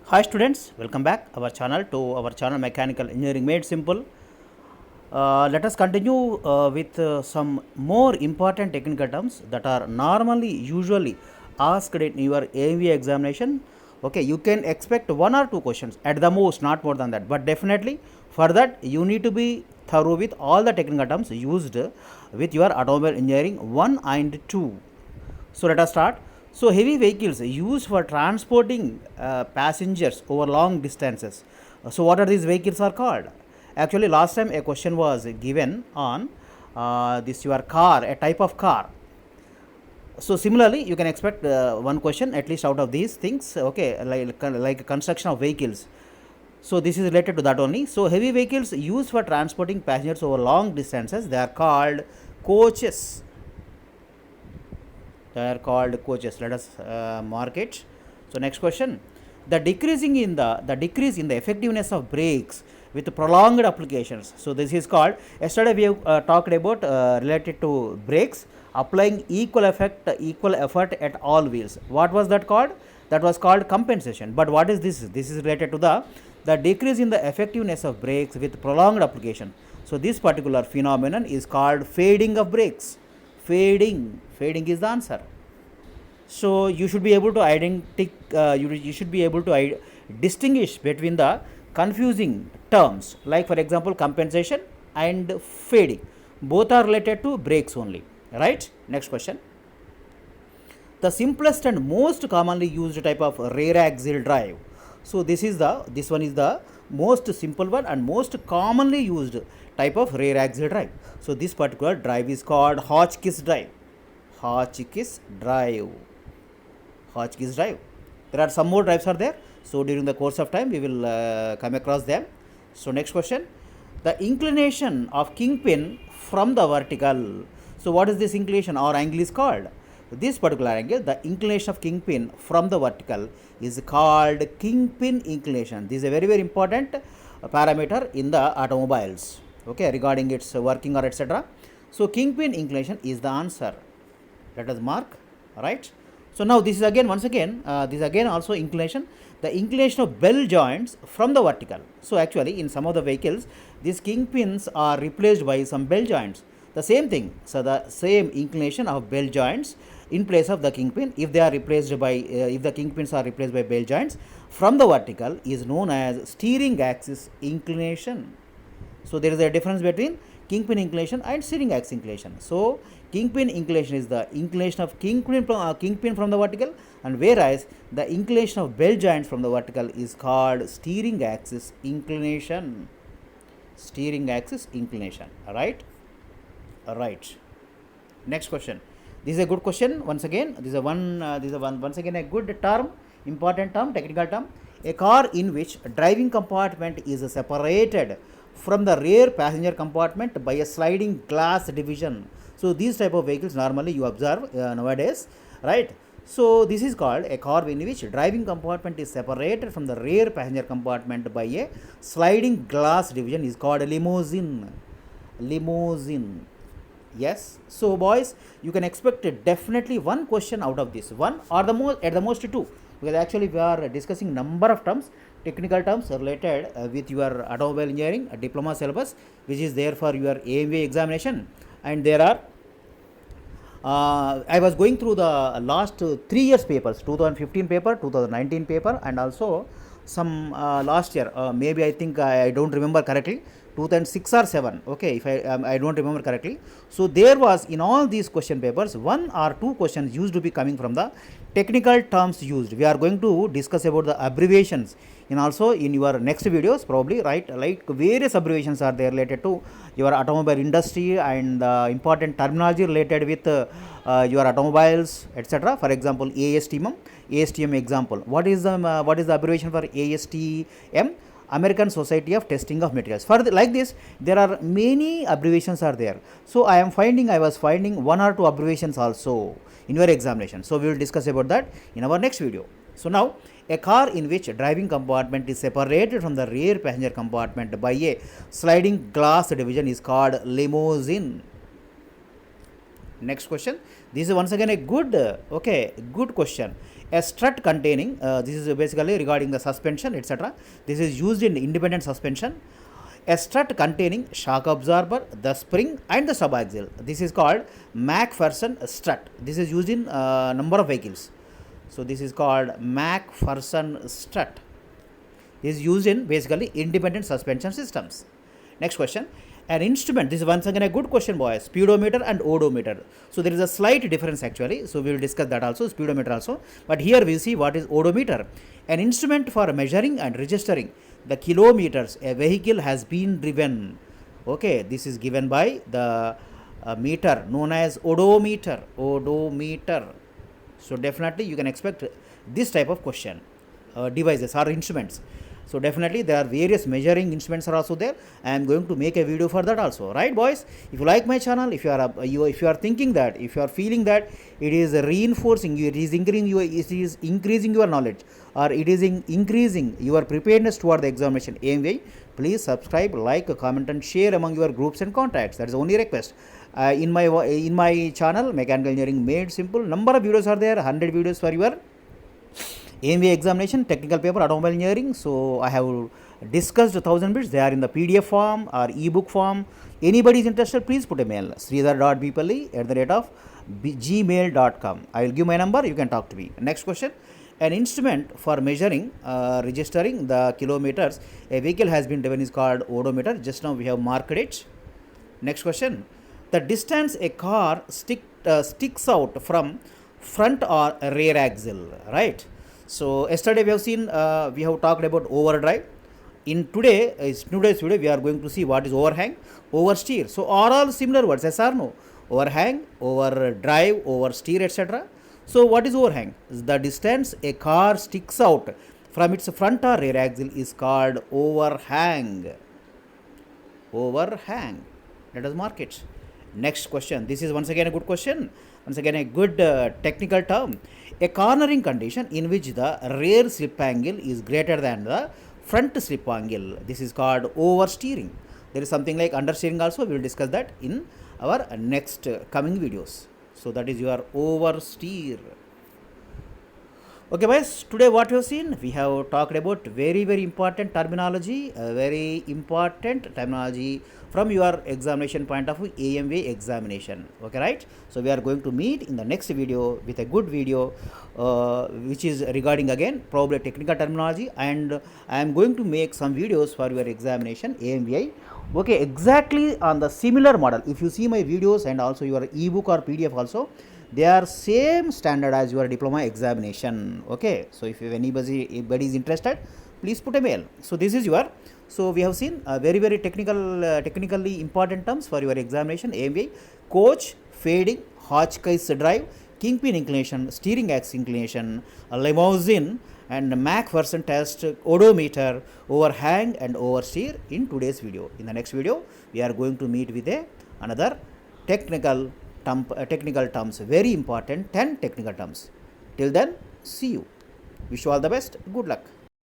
Hi students, welcome back our channel Mechanical Engineering Made Simple. Let us continue with some more important technical terms that are usually asked in your AMV examination. Okay, you can expect one or two questions at the most, not more than that. But definitely for that you need to be thorough with all the technical terms used with your automobile engineering 1 and 2. So let us start. So heavy vehicles used for transporting passengers over long distances. So what are these vehicles are called? Actually, last time a question was given on this your car, a type of car. So similarly, you can expect one question at least out of these things. Okay, like construction of vehicles. So this is related to that only. So heavy vehicles used for transporting passengers over long distances, they are called coaches. They are called coaches. Let us mark it. So next question: the decrease in the effectiveness of brakes with prolonged applications. So this is called. Yesterday we talked about related to brakes applying equal effort at all wheels. What was that called? That was called compensation. But what is this? This is related to the decrease in the effectiveness of brakes with prolonged application. So this particular phenomenon is called fading of brakes. Fading is the answer. So you should be able to you should be able to distinguish between the confusing terms, like for example compensation and fading. Both are related to brakes only, right? Next question: the simplest and most commonly used type of rear axle drive. So this one is the most simple one and most commonly used type of rear axle drive. So this particular drive is called Hotchkiss drive. Hotchkiss drive. Hotchkiss drive. There are some more drives are there. So during the course of time we will come across them. So next question: the inclination of kingpin from the vertical. So what is this inclination or angle is called? This particular angle, the inclination of kingpin from the vertical, is called kingpin inclination. This is a very important parameter in the automobiles. Okay, regarding its working or etc. So kingpin inclination is the answer. Let us mark, right? So now this is again this again also inclination, the inclination of bell joints from the vertical. So actually in some of the vehicles these kingpins are replaced by some bell joints. The same thing, so the same inclination of bell joints in place of the kingpin, if they are replaced by if the kingpins are replaced by bell joints from the vertical, is known as steering axis inclination. So there is a difference between kingpin inclination and steering axis inclination. So kingpin inclination is the inclination of kingpin from the vertical, and whereas the inclination of bell joints from the vertical is called steering axis inclination. Steering axis inclination. Right? Right. Next question. This is a good question. Once again, this is once again a good term, important term, technical term. A car in which driving compartment is separated from the rear passenger compartment by a sliding glass division. So these type of vehicles normally you observe nowadays, right? So this is called a car in which driving compartment is separated from the rear passenger compartment by a sliding glass division, is called a limousine. Limousine. Yes. So boys, you can expect definitely one question out of this, one or the most at the most two, because actually we are discussing number of terms, technical terms related with your automobile engineering diploma syllabus, which is there for your AMV examination. And there are I was going through the last 3 years papers, 2015 paper, 2019 paper, and also some last year, maybe I think I don't remember correctly, 2006 or 7. Okay, if I don't remember correctly. So there was in all these question papers one or two questions used to be coming from the technical terms used. We are going to discuss about the abbreviations and also in your next videos probably, right? Like various abbreviations are there related to your automobile industry and important terminology related with your automobiles, etc. For example, ASTM example. What is the abbreviation for ASTM? American Society of Testing of Materials. For like this, there are many abbreviations are there. So I was finding one or two abbreviations also in your examination. So we will discuss about that in our next video. So now, a car in which driving compartment is separated from the rear passenger compartment by a sliding glass division is called limousine. Next question. This is once again a good, good question. A strut containing, this is basically regarding the suspension, etc. This is used in independent suspension. A strut containing shock absorber, the spring and the subaxial. This is called McPherson strut. This is used in number of vehicles. So this is called McPherson strut. This is used in basically independent suspension systems. Next question. An instrument, this is once again a good question, boys. Speedometer and odometer. So there is a slight difference actually. So we will discuss that also, speedometer also. But here we see what is odometer. An instrument for measuring and registering the kilometers a vehicle has been driven. Okay, this is given by the meter known as odometer. Odometer. So definitely you can expect this type of question. Devices or instruments. So definitely there are various measuring instruments are also there. I am going to make a video for that also, right, boys? If you like my channel, if you are thinking that, if you are feeling that it is reinforcing you, it is increasing your knowledge, or it is increasing your preparedness toward the examination AMVI, please subscribe, like, comment and share among your groups and contacts. That is only request. In my channel Mechanical Engineering Made Simple, number of videos are there, 100 videos for your AMVA examination, technical paper, automobile engineering. So I have discussed 1000 bits. They are in the PDF form or ebook form. Anybody is interested, please put a mail, sridhar.bpalli@gmail.com. I will give my number, you can talk to me. Next question. An instrument for measuring, registering the kilometers a vehicle has been driven is called odometer. Just now we have marked it. Next question. The distance a car sticks out from front or rear axle, right? So yesterday we have seen, we have talked about overdrive. In today's video we are going to see what is overhang, oversteer. So are all similar words, yes or no? Overhang, overdrive, oversteer, etc. So what is overhang? The distance a car sticks out from its front or rear axle is called overhang. Overhang. Let us mark it. Next question. This is once again a good question. Once again a good technical term. A cornering condition in which the rear slip angle is greater than the front slip angle. This is called oversteering. There is something like understeering also. We will discuss that in our next coming videos. So that is your oversteer. Okay, guys, today what we have seen, we have talked about very important terminology, from your examination point of view, AMVA examination. Okay, right? So we are going to meet in the next video with a good video, which is regarding again probably technical terminology, and I am going to make some videos for your examination AMVI. Okay, exactly on the similar model. If you see my videos and also your ebook or PDF also, they are same standard as your diploma examination. Okay, so if anybody is interested, please put a mail. So this is your, so we have seen very technically important terms for your examination AMVI: coach, fading, Hotchkiss drive, kingpin inclination, steering axis inclination, limousine, and McPherson test, odometer, overhang and oversteer in today's video. In the next video we are going to meet with another technical terms, very important 10 technical terms. Till then, see you. Wish you all the best. Good luck.